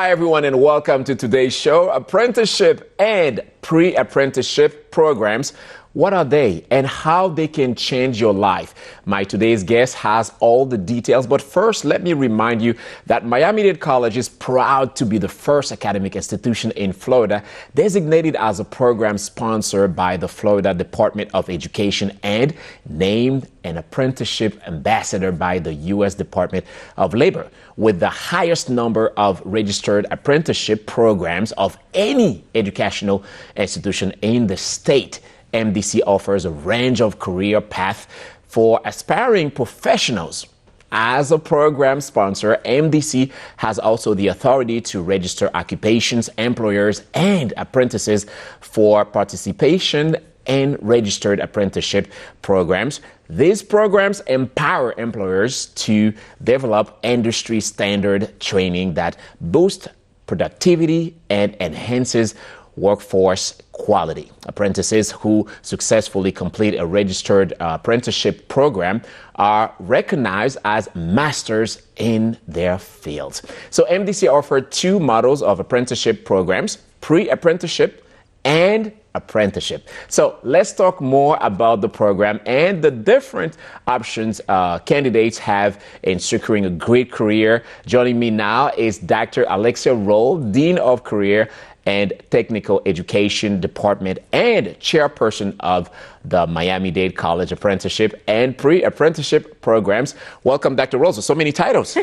Hi, everyone, and welcome to today's show. Apprenticeship and pre-apprenticeship programs. What are they and how they can change your life? My today's guest has all the details, but first, let me remind you that Miami-Dade College is proud to be the first academic institution in Florida designated as a program sponsor by the Florida Department of Education and named an apprenticeship ambassador by the U.S. Department of Labor, with the highest number of registered apprenticeship programs of any educational institution in the state. MDC offers a range of career paths for aspiring professionals. As a program sponsor, MDC has also the authority to register occupations, employers, and apprentices for participation in registered apprenticeship programs. These programs empower employers to develop industry standard training that boosts productivity and enhances workforce quality. Apprentices who successfully complete a registered apprenticeship program are recognized as masters in their fields. So MDC offered two models of apprenticeship programs: pre-apprenticeship and apprenticeship. So let's talk more about the program and the different options candidates have in securing a great career. Joining me now is Dr. Alexia Roll, Dean of Career and Technical Education Department and chairperson of the Miami-Dade College Apprenticeship and Pre-Apprenticeship Programs. Welcome, Dr. Roll. So many titles.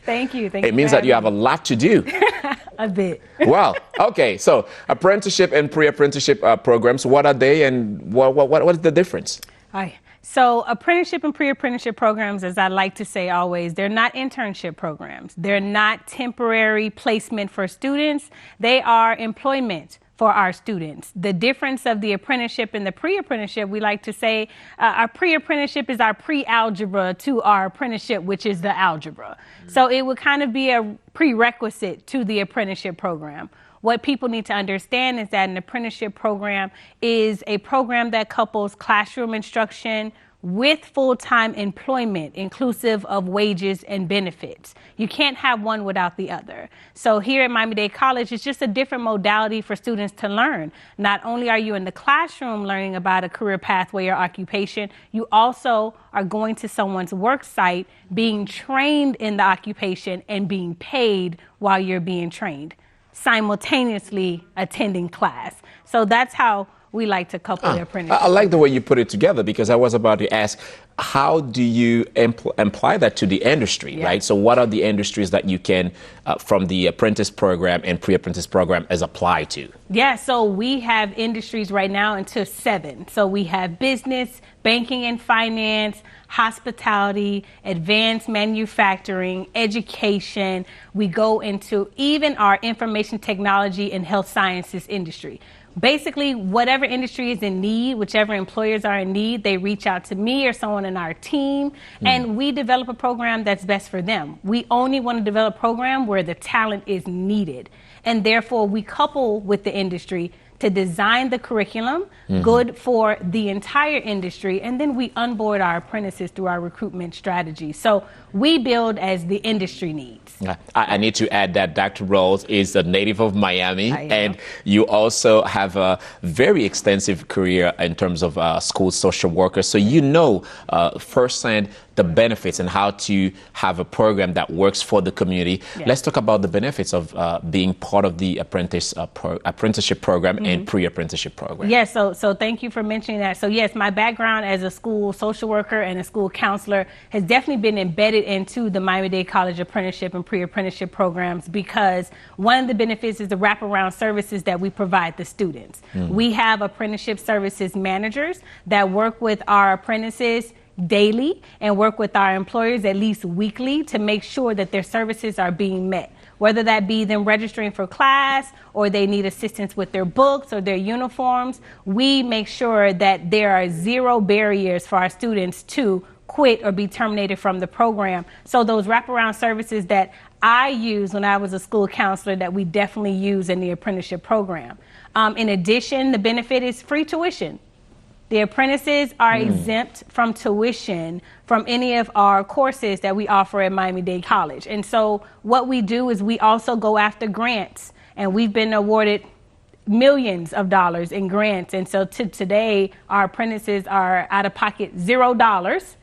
Thank you. It means that you have a lot to do. A bit. Well, okay. So apprenticeship and pre-apprenticeship programs, what are they and what is the difference? All right. So apprenticeship and pre-apprenticeship programs, as I like to say always, they're not internship programs. They're not temporary placement for students. They are employment for our students. The difference of the apprenticeship and the pre-apprenticeship, we like to say our pre-apprenticeship is our pre-algebra to our apprenticeship, which is the algebra. So it would kind of be a prerequisite to the apprenticeship program. What people need to understand is that an apprenticeship program is a program that couples classroom instruction with full-time employment, inclusive of wages and benefits. You can't have one without the other. So here at Miami-Dade College, it's just a different modality for students to learn. Not only are you in the classroom learning about a career pathway or occupation, you also are going to someone's work site, being trained in the occupation and being paid while you're being trained, simultaneously attending class. So that's how we like to couple the apprenticeship. I like the way you put it together, because I was about to ask, how do you apply that to the industry, right? So what are the industries that you can, from the apprentice program and pre-apprentice program, as apply to? Yeah, so we have industries right now into 7. So we have business, banking and finance, hospitality, advanced manufacturing, education. We go into even our information technology and health sciences industry. Basically, whatever industry is in need, whichever employers are in need, they reach out to me or someone in our team, and we develop a program that's best for them. We only want to develop a program where the talent is needed, and therefore we couple with the industry to design the curriculum good for the entire industry, and then we onboard our apprentices through our recruitment strategy. So we build as the industry needs. I need to add that Dr. Rolls is a native of Miami, and you also have a very extensive career in terms of school social worker. So you know firsthand the benefits and how to have a program that works for the community. Let's talk about the benefits of being part of the apprenticeship program and pre-apprenticeship program. Yes, so thank you for mentioning that. So yes, my background as a school social worker and a school counselor has definitely been embedded into the Miami-Dade College apprenticeship and pre-apprenticeship programs, because one of the benefits is the wraparound services that we provide the students. We have apprenticeship services managers that work with our apprentices daily and work with our employers at least weekly to make sure that their services are being met, whether that be them registering for class or they need assistance with their books or their uniforms. We make sure that there are 0 barriers for our students to quit or be terminated from the program. So those wraparound services that I used when I was a school counselor, that we definitely use in the apprenticeship program. In addition, the benefit is free tuition. The apprentices are exempt from tuition from any of our courses that we offer at Miami-Dade College. And so what we do is we also go after grants, and we've been awarded millions of dollars in grants. And so today, our apprentices are out of pocket $0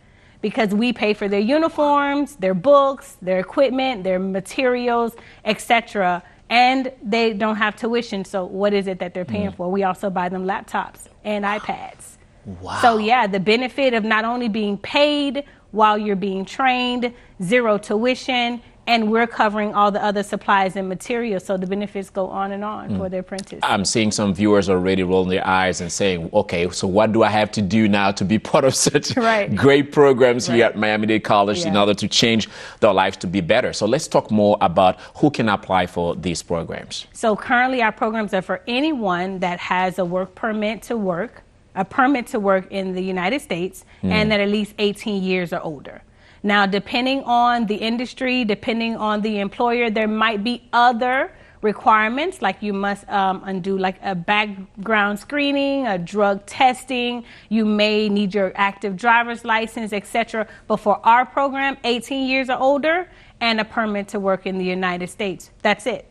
because we pay for their uniforms, their books, their equipment, their materials, etc. And they don't have tuition. So what is it that they're paying for? We also buy them laptops and iPads. Wow. So yeah, the benefit of not only being paid while you're being trained, zero tuition, and we're covering all the other supplies and materials. So the benefits go on and on for the apprentice. I'm seeing some viewers already rolling their eyes and saying, okay, so what do I have to do now to be part of such great programs here at Miami-Dade College in order to change their lives to be better? So let's talk more about who can apply for these programs. So currently our programs are for anyone that has a work permit to work, a permit to work in the United States, and that at least 18 years or older. Now, depending on the industry, depending on the employer, there might be other requirements, like you must undo like a background screening, a drug testing, you may need your active driver's license, etc. But for our program, 18 years or older and a permit to work in the United States. That's it.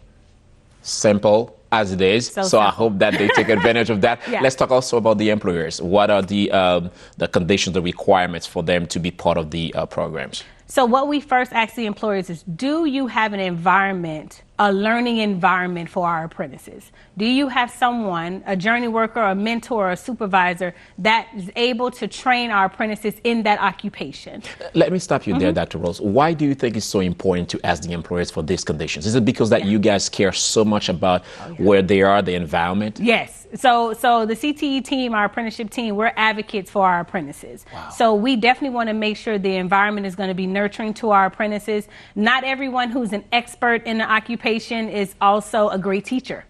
Simple as it is. So I hope that they take advantage of that. Let's talk also about the employers. What are the conditions, the requirements for them to be part of the programs? So what we first ask the employers is, do you have an environment, a learning environment for our apprentices? Do you have someone, a journey worker, a mentor, or a supervisor that is able to train our apprentices in that occupation? Let me stop you there, Dr. Rose. Why do you think it's so important to ask the employers for these conditions? Is it because that you guys care so much about where they are, the environment? Yes. So the CTE team, our apprenticeship team, we're advocates for our apprentices. So we definitely want to make sure the environment is going to be nurturing to our apprentices. Not everyone who's an expert in the occupation is also a great teacher.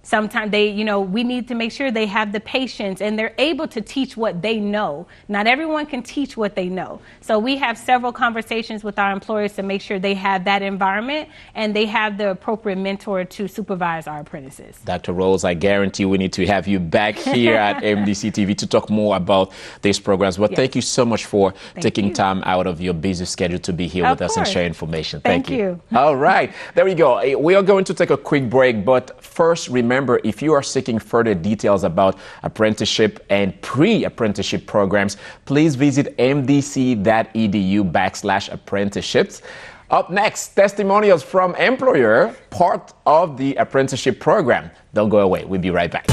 Sometimes we need to make sure they have the patience and they're able to teach what they know. Not everyone can teach what they know. So we have several conversations with our employers to make sure they have that environment and they have the appropriate mentor to supervise our apprentices. Dr. Rose, I guarantee we need to have you back here at MDC-TV to talk more about these programs. But thank you so much for taking time out of your busy schedule to be here with us and share information. Thank you. All right. There we go. We are going to take a quick break, but first, remember, if you are seeking further details about apprenticeship and pre-apprenticeship programs, please visit mdc.edu/apprenticeships. Up next, testimonials from employer, part of the apprenticeship program. Don't go away. We'll be right back.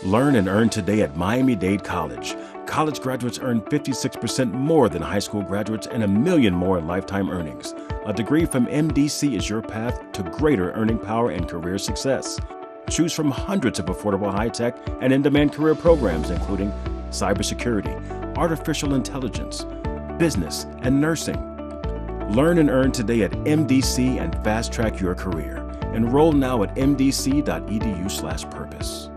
Learn and earn today at Miami-Dade College. College graduates earn 56% more than high school graduates and $1 million more in lifetime earnings. A degree from MDC is your path to greater earning power and career success. Choose from hundreds of affordable high-tech and in-demand career programs, including cybersecurity, artificial intelligence, business, and nursing. Learn and earn today at MDC and fast-track your career. Enroll now at mdc.edu/purpose.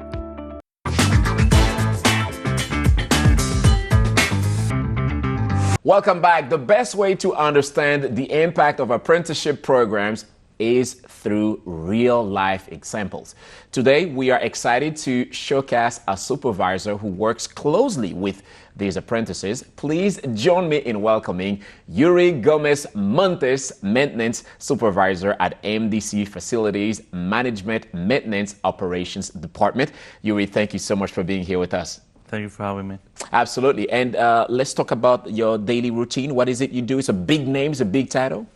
Welcome back. The best way to understand the impact of apprenticeship programs is through real-life examples. Today, we are excited to showcase a supervisor who works closely with these apprentices. Please join me in welcoming Yuri Gomez Montes, Maintenance Supervisor at MDC Facilities Management Maintenance Operations Department. Yuri, thank you so much for being here with us. Thank you for having me. Absolutely. And let's talk about your daily routine. What is it you do? It's a big name, it's a big title.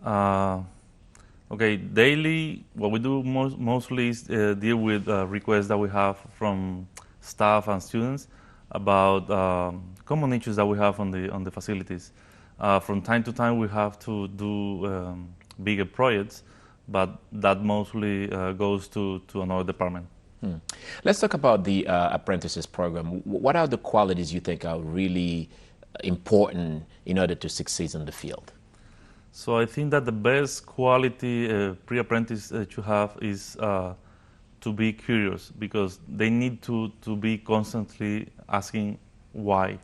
Okay, daily, what we do mostly is deal with requests that we have from staff and students about common issues that we have on the facilities. From time to time, we have to do bigger projects, but that mostly goes to another department. Let's talk about the apprentices program. What are the qualities you think are really important in order to succeed in the field? So I think that the best quality pre-apprentice to have is to be curious, because they need to be constantly asking why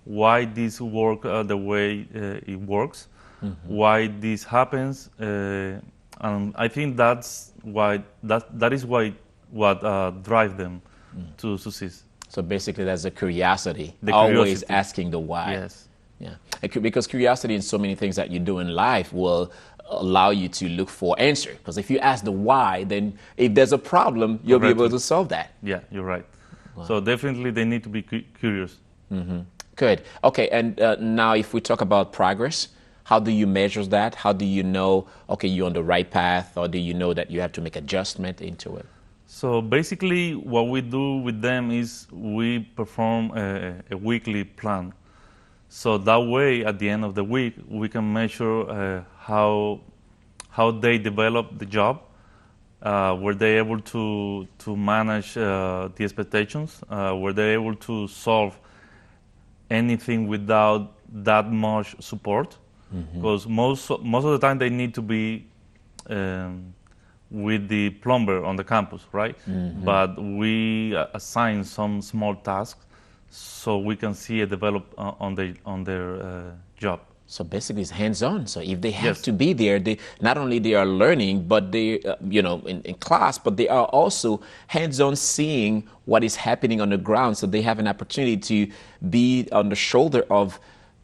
this work the way it works, why this happens, and I think that's why that is why what drive them to succeed. So basically, that's the curiosity. The Always curiosity. asking the why. Yes. Yeah. Because curiosity in so many things that you do in life will allow you to look for answer. Because if you ask the why, then if there's a problem, you'll be able to solve that. Yeah, you're right. Wow. So definitely they need to be curious. Good. Okay, and now if we talk about progress, how do you measure that? How do you know, okay, you're on the right path, or do you know that you have to make adjustment into it? So basically what we do with them is we perform a weekly plan. So that way, at the end of the week, we can measure how they develop the job, were they able to manage the expectations, were they able to solve anything without that much support, because most of the time they need to be with the plumber on the campus, right? But we assign some small tasks so we can see it develop on their job. So basically, it's hands-on. So if they have to be there, they not only they are learning, but they, in class, but they are also hands-on seeing what is happening on the ground. So they have an opportunity to be on the shoulder of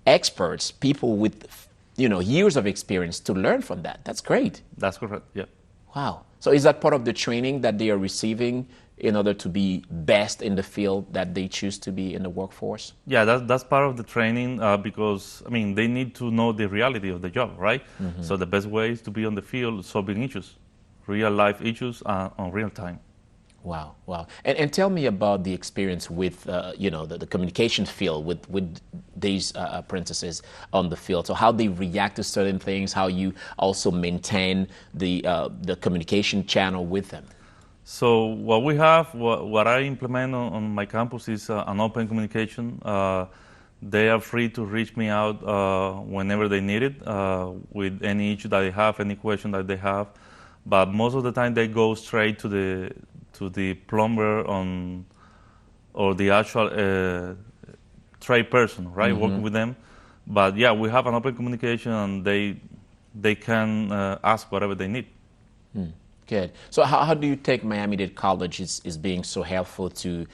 experts, people with, years of experience to learn from that. That's great. That's correct. Yeah. Wow. So is that part of the training that they are receiving in order to be best in the field that they choose to be in the workforce? Yeah, that's part of the training because, they need to know the reality of the job, right? So the best way is to be on the field solving issues, real life issues on real time. Wow. And tell me about the experience with, the communication field with these apprentices on the field. So how they react to certain things, how you also maintain the communication channel with them. So what we have, what I implement on my campus is an open communication. They are free to reach me out whenever they need it with any issue that they have, any question that they have. But most of the time they go straight to the plumber or the actual trade person, right, working with them. But yeah, we have an open communication and they can ask whatever they need. Good. So how do you take Miami-Dade College is being so helpful to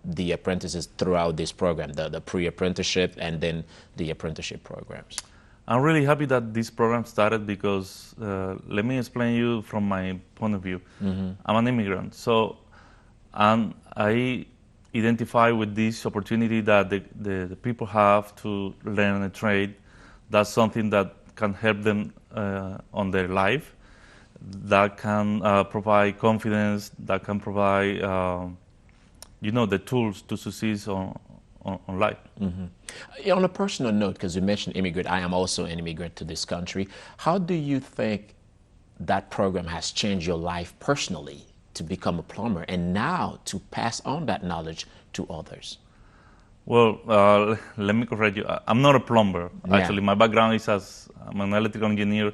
the apprentices throughout this program, the pre-apprenticeship and then the apprenticeship programs? I'm really happy that this program started because let me explain you from my point of view. I'm an immigrant, so I identify with this opportunity that the people have to learn a trade. That's something that can help them on their life, that can provide confidence, that can provide the tools to succeed on life. On a personal note, because you mentioned immigrant, I am also an immigrant to this country. How do you think that program has changed your life personally to become a plumber and now to pass on that knowledge to others? Well, let me correct you. I'm not a plumber. Actually, my background is I'm an electrical engineer.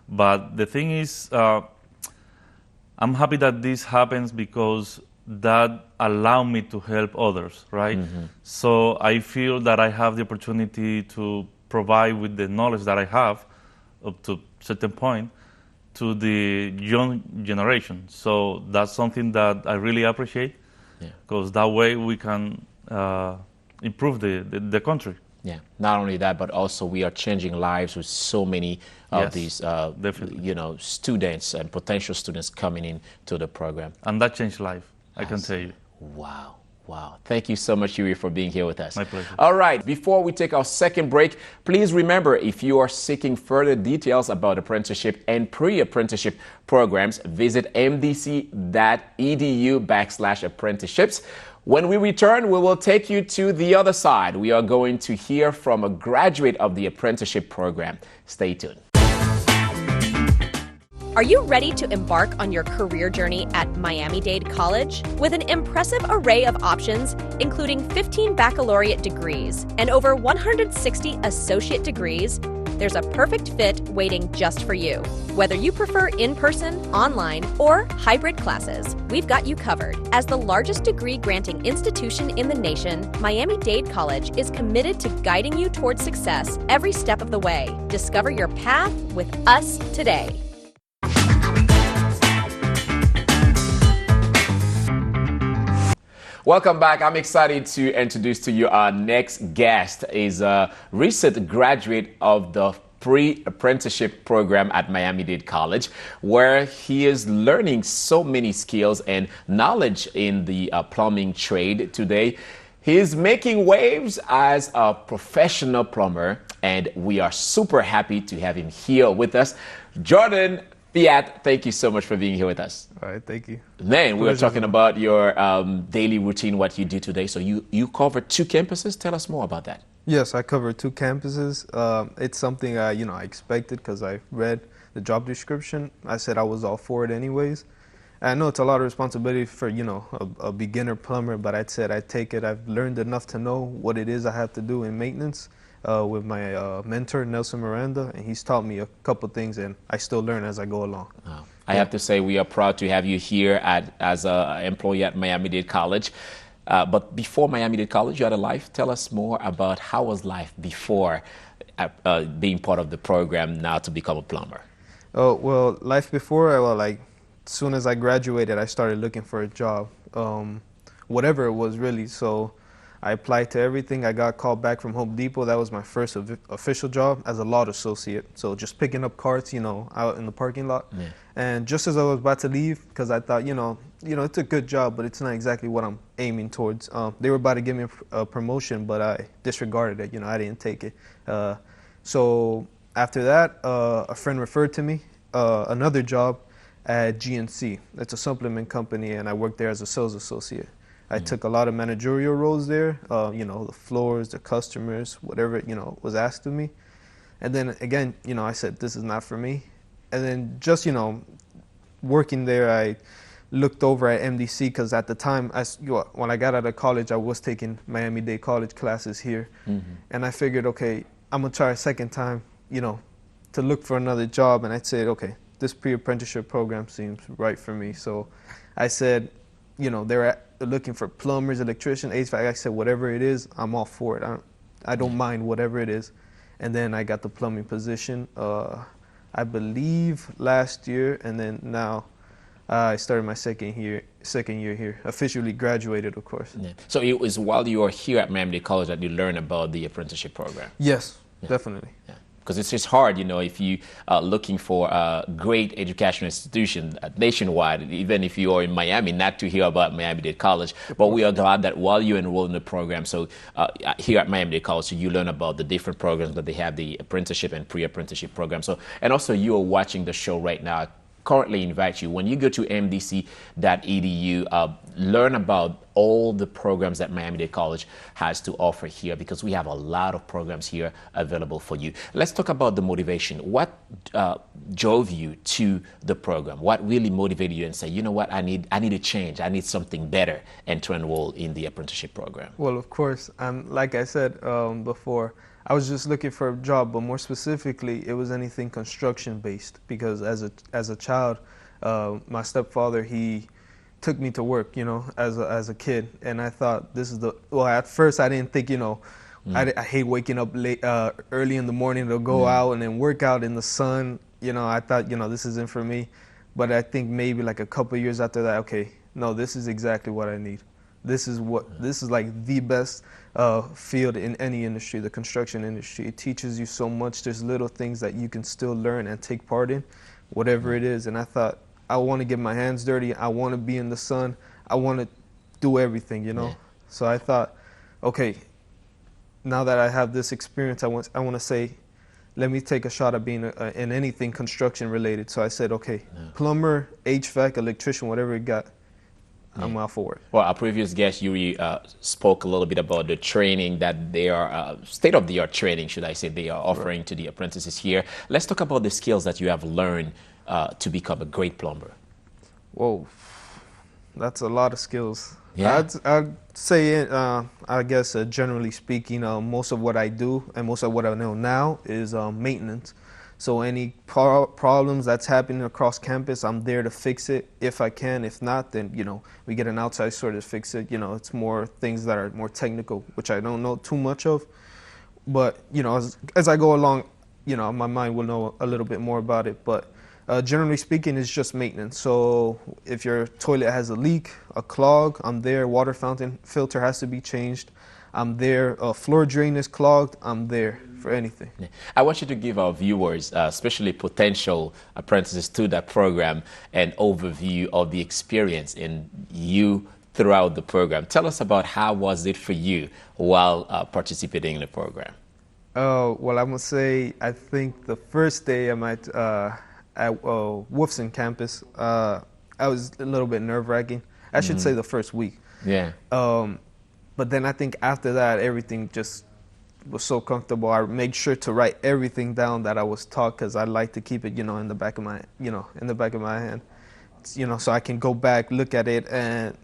But the thing is, I'm happy that this happens because that allow me to help others, right? So I feel that I have the opportunity to provide with the knowledge that I have up to a certain point to the young generation. So that's something that I really appreciate because that way we can improve the country. Yeah, not only that, but also we are changing lives with so many of these, students and potential students coming into the program. And that changed life, I can tell you. Wow. Thank you so much, Yuri, for being here with us. My pleasure. All right, before we take our second break, please remember, if you are seeking further details about apprenticeship and pre-apprenticeship programs, visit mdc.edu/apprenticeships. When we return, we will take you to the other side. We are going to hear from a graduate of the apprenticeship program. Stay tuned. Are you ready to embark on your career journey at Miami-Dade College? With an impressive array of options, including 15 baccalaureate degrees and over 160 associate degrees, there's a perfect fit waiting just for you. Whether you prefer in-person, online, or hybrid classes, we've got you covered. As the largest degree-granting institution in the nation, Miami-Dade College is committed to guiding you towards success every step of the way. Discover your path with us today. Welcome back. I'm excited to introduce to you our next guest is a recent graduate of the Pre-apprenticeship program at Miami-Dade College, where he is learning so many skills and knowledge in the plumbing trade today. He is making waves as a professional plumber, and we are super happy to have him here with us. Jordan Fiat, thank you so much for being here with us. All right, thank you. Man, we were talking about your daily routine, what you do today. So you cover 2 campuses. Tell us more about that. Yes, I cover 2 campuses. It's something I expected because I read the job description. I said I was all for it anyways. I know it's a lot of responsibility for a beginner plumber, but I said I'd take it. I've learned enough to know what it is I have to do in maintenance with my mentor Nelson Miranda, and he's taught me a couple things, and I still learn as I go along. Wow. I have to say we are proud to have you here as an employee at Miami-Dade College. But before Miami-Dade College, you had a life. Tell us more about how was life before being part of the program now to become a plumber. Oh, well, life before, as soon as I graduated, I started looking for a job, whatever it was really. So I applied to everything. I got called back from Home Depot. That was my first official job as a lot associate. So just picking up carts, out in the parking lot. Yeah. And just as I was about to leave, because I thought, it's a good job, but it's not exactly what I'm aiming towards. They were about to give me a promotion, but I disregarded it. I didn't take it. So after that, a friend referred to me another job at GNC. It's a supplement company, and I worked there as a sales associate. I took a lot of managerial roles there, the floors, the customers, whatever, was asked of me. And then again, I said, this is not for me. And then just, working there, I looked over at MDC because at the time, when I got out of college, I was taking Miami-Dade College classes here. Mm-hmm. And I figured, okay, I'm going to try a second time, to look for another job. And I said, okay, this pre-apprenticeship program seems right for me. So I said, they're looking for plumbers, electricians, HVAC. I said, whatever it is, I'm all for it. I don't mind whatever it is. And then I got the plumbing position, I believe last year, and then now I started my second year here, officially graduated, of course. Yeah. So it was while you were here at Miami-Dade College that you learned about the apprenticeship program? Yes, definitely. Yeah. Because it's just hard, if you are looking for a great educational institution nationwide, even if you are in Miami, not to hear about Miami-Dade College. But we are glad that while you enroll in the program, so here at Miami-Dade College, so you learn about the different programs that they have, the apprenticeship and pre-apprenticeship program. So, and also you are watching the show right now. Currently invite you, when you go to MDC.edu, learn about all the programs that Miami-Dade College has to offer here, because we have a lot of programs here available for you. Let's talk about the motivation. What drove you to the program? What really motivated you and say, you know what, I need a change. I need something better, and to enroll in the apprenticeship program? Well, of course, like I said before, I was just looking for a job, but more specifically, it was anything construction-based, because as a child, my stepfather, he took me to work, as a kid, and I thought this is at first I didn't think, I hate waking up late, early in the morning to go out and then work out in the sun. I thought, this isn't for me, but I think maybe like a couple of years after that, okay, no, this is exactly what I need. This is like the best field in any industry, the construction industry. It teaches you so much. There's little things that you can still learn and take part in, whatever it is. And I thought, I want to get my hands dirty. I want to be in the sun. I want to do everything, Yeah. So I thought, okay, now that I have this experience, I want to say, let me take a shot at being in anything construction related. So I said, okay, plumber, HVAC, electrician, whatever it got. I'm all for it. Well, our previous guest, Yuri, spoke a little bit about the training that they are, state-of-the-art training, should I say, they are offering to the apprentices here. Let's talk about the skills that you have learned to become a great plumber. Whoa, that's a lot of skills. Yeah. I'd say, I guess, generally speaking, most of what I do and most of what I know now is maintenance. So any problems that's happening across campus, I'm there to fix it if I can. If not, then, we get an outside source to fix it. It's more things that are more technical, which I don't know too much of. But, as I go along, my mind will know a little bit more about it. But Generally speaking, it's just maintenance. So if your toilet has a leak, a clog, I'm there. Water fountain filter has to be changed, I'm there. Floor drain is clogged, I'm there for anything. Yeah. I want you to give our viewers, especially potential apprentices to that program, an overview of the experience in you throughout the program. Tell us about how was it for you while participating in the program? Well, I must say, I think the first day I'm at Wolfson campus, I was a little bit nerve-wracking. I should say the first week. Yeah. But then I think after that, everything just was so comfortable. I made sure to write everything down that I was taught, because I like to keep it, in the back of my, in the back of my hand, so I can go back, look at it, and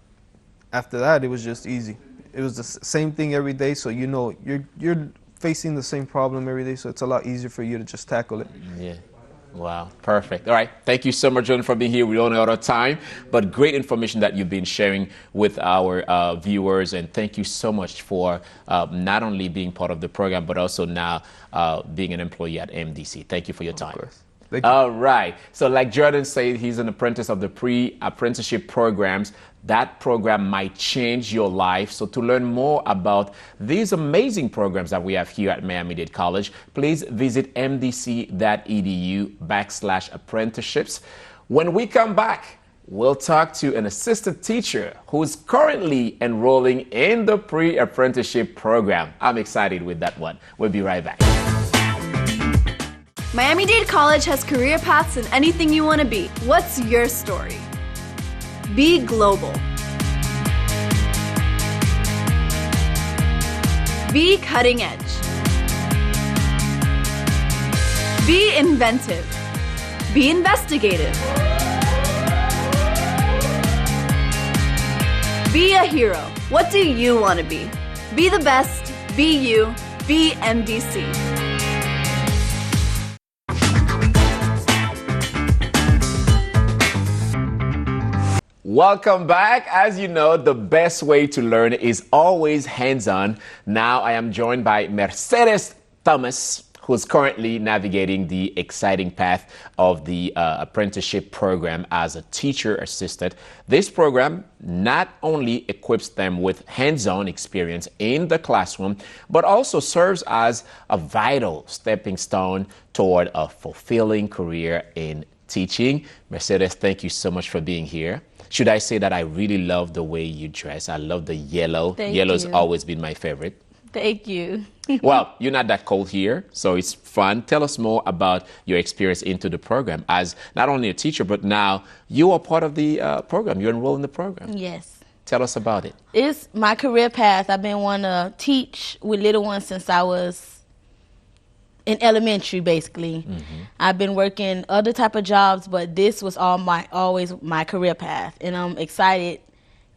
after that, it was just easy. It was the same thing every day, so you're facing the same problem every day, so it's a lot easier for you to just tackle it. Yeah. Wow, perfect. All right, thank you so much, John, for being here. We don't know out of time, but great information that you've been sharing with our viewers, and thank you so much for not only being part of the program, but also now being an employee at MDC. Thank you for your time. Of course. Thank you. All right, so like Jordan said, he's an apprentice of the Pre-apprenticeship programs. That program might change your life. So to learn more about these amazing programs that we have here at Miami-Dade College, please visit mdc.edu/apprenticeships. When we come back, we'll talk to an assistant teacher who's currently enrolling in the Pre-apprenticeship program. I'm excited with that one. We'll be right back. Miami-Dade College has career paths in anything you want to be. What's your story? Be global. Be cutting edge. Be inventive. Be investigative. Be a hero. What do you want to be? Be the best. Be you. Be MDC. Welcome back. As you know, the best way to learn is always hands-on. Now I am joined by Mercedes Thomas, who's currently navigating the exciting path of the apprenticeship program as a teacher assistant. This program not only equips them with hands-on experience in the classroom, but also serves as a vital stepping stone toward a fulfilling career in teaching. Mercedes, thank you so much for being here. Should I say that I really love the way you dress? I love the yellow. Yellow's always been my favorite. Thank you. Well, you're not that cold here, so it's fun. Tell us more about your experience into the program as not only a teacher, but now you are part of the program. You're enrolled in the program. Yes. Tell us about it. It's my career path. I've been wanting to teach with little ones since I was in elementary, basically. Mm-hmm. I've been working other type of jobs, but this was always my career path. And I'm excited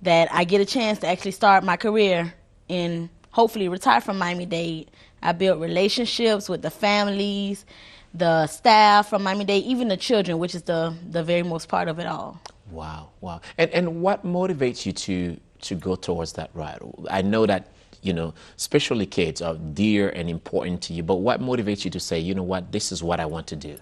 that I get a chance to actually start my career and hopefully retire from Miami-Dade. I built relationships with the families, the staff from Miami-Dade, even the children, which is the very most part of it all. Wow, wow. And what motivates you to go towards that route? I know that, especially kids are dear and important to you, but what motivates you to say, you know what, this is what I want to do?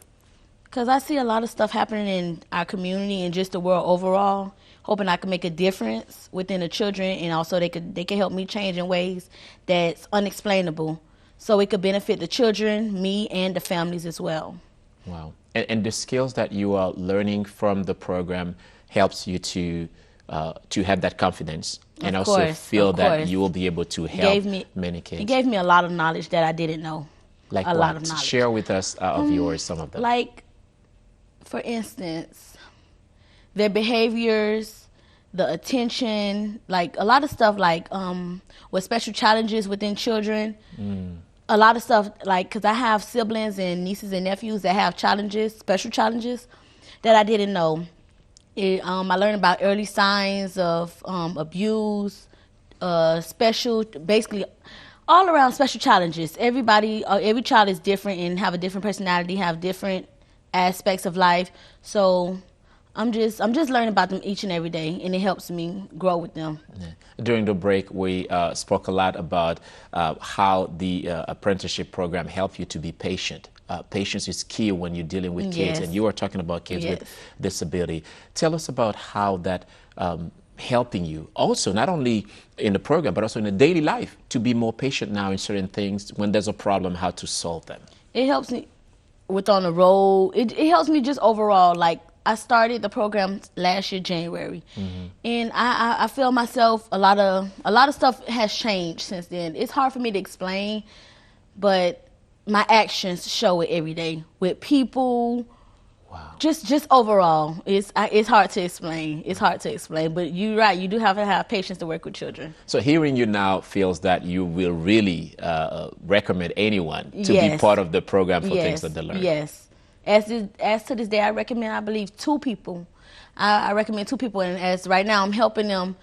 Because I see a lot of stuff happening in our community and just the world overall, hoping I can make a difference within the children, and also they can help me change in ways that's unexplainable, so it could benefit the children, me, and the families as well. Wow. And the skills that you are learning from the program helps you to have that confidence and also feel that you will be able to help many kids. It gave me a lot of knowledge that I didn't know. Like a lot of knowledge. Share with us of yours some of them. Like, for instance, their behaviors, the attention, like a lot of stuff like with special challenges within children. A lot of stuff like, because I have siblings and nieces and nephews that have challenges, special challenges that I didn't know. I learned about early signs of abuse, basically all around special challenges. Every child is different and have a different personality, have different aspects of life. So I'm just learning about them each and every day, and it helps me grow with them. Yeah. During the break, we spoke a lot about how the apprenticeship program helped you to be patient. patience is key when you're dealing with kids, Yes. and you are talking about kids Yes. with disability. Tell us about how that helping you also, not only in the program, but also in the daily life, to be more patient now in certain things when there's a problem, how to solve them. It helps me with on the road. It helps me just overall. Like, I started the program last year, January, and I feel myself, a lot of stuff has changed since then. It's hard for me to explain, but my actions show it every day with people. Wow. Just overall, it's hard to explain. It's hard to explain, but you're right. You do have to have patience to work with children. So hearing you now feels that you will really recommend anyone to be Yes. part of the program for Yes. things that they learn. Yes. As to this day, I recommend, I believe, 2 people. I recommend 2 people, and as right now, I'm helping them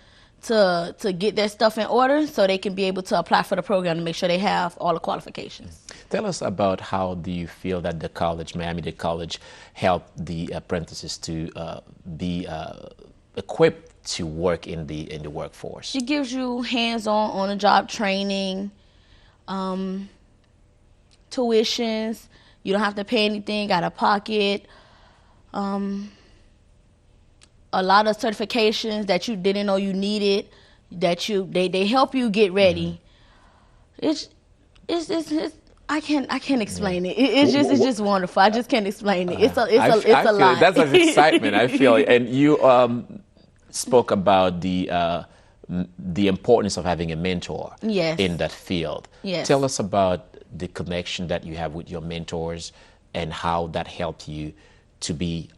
to get their stuff in order so they can be able to apply for the program to make sure they have all the qualifications. Tell us about how do you feel that the college, Miami-Dade College, helped the apprentices to be equipped to work in the workforce? It gives you hands-on, on-the-job training, tuitions. You don't have to pay anything out of pocket. A lot of certifications that you didn't know you needed, that they help you get ready. It's I can't explain it. It's just wonderful. I just can't explain it. It's a lot. That's an excitement. I feel it. And you spoke about the importance of having a mentor Yes. in that field. Yes. Tell us about the connection that you have with your mentors and how that helped you to be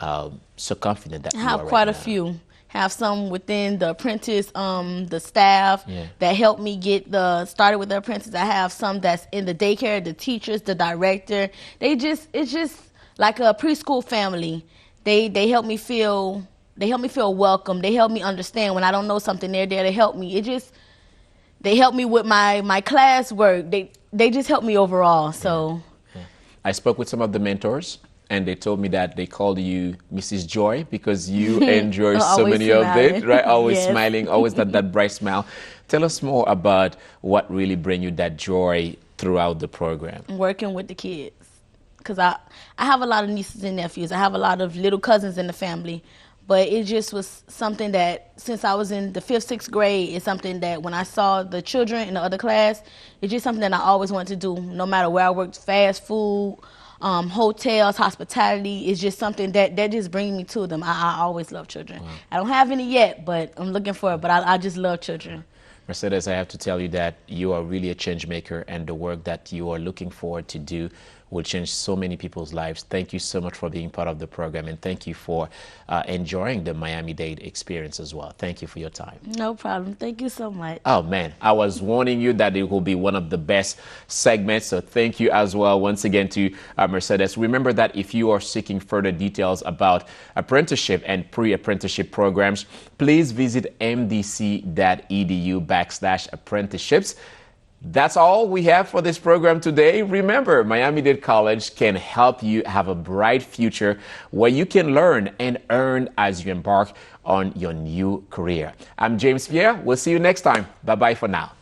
so confident that I you have are quite right a now. few. Have some within the apprentice, the staff that helped me get started with the apprentice. I have some that's in the daycare, the teachers, the director. It's just like a preschool family. They help me feel welcome. They help me understand when I don't know something. They're there to help me. They help me with my class work. They just help me overall. So I spoke with some of the mentors, and they told me that they called you Mrs. Joy because you enjoy so Always many of smiling. it, right? Always Yes. smiling, always that bright smile. Tell us more about what really brings you that joy throughout the program. working with the kids, because I have a lot of nieces and nephews. I have a lot of little cousins in the family. But it just was something that, since I was in the 5th, 6th grade, it's something that when I saw the children in the other class, it's just something that I always wanted to do, no matter where I worked, fast food, hotels, hospitality. It's just something that just brings me to them. I always love children. Wow. I don't have any yet, but I'm looking for it. But I just love children. Mercedes, I have to tell you that you are really a change maker, and the work that you are looking forward to do will change so many people's lives. Thank you so much for being part of the program, and thank you for enjoying the Miami-Dade experience as well. Thank you for your time. No problem. Thank you so much. Oh man, I was warning you that it will be one of the best segments, so thank you as well once again to Mercedes. Remember that if you are seeking further details about apprenticeship and pre-apprenticeship programs, please visit mdc.edu/apprenticeships. That's all we have for this program today. Remember, Miami-Dade College can help you have a bright future where you can learn and earn as you embark on your new career. I'm James Pierre. We'll see you next time. Bye-bye for now.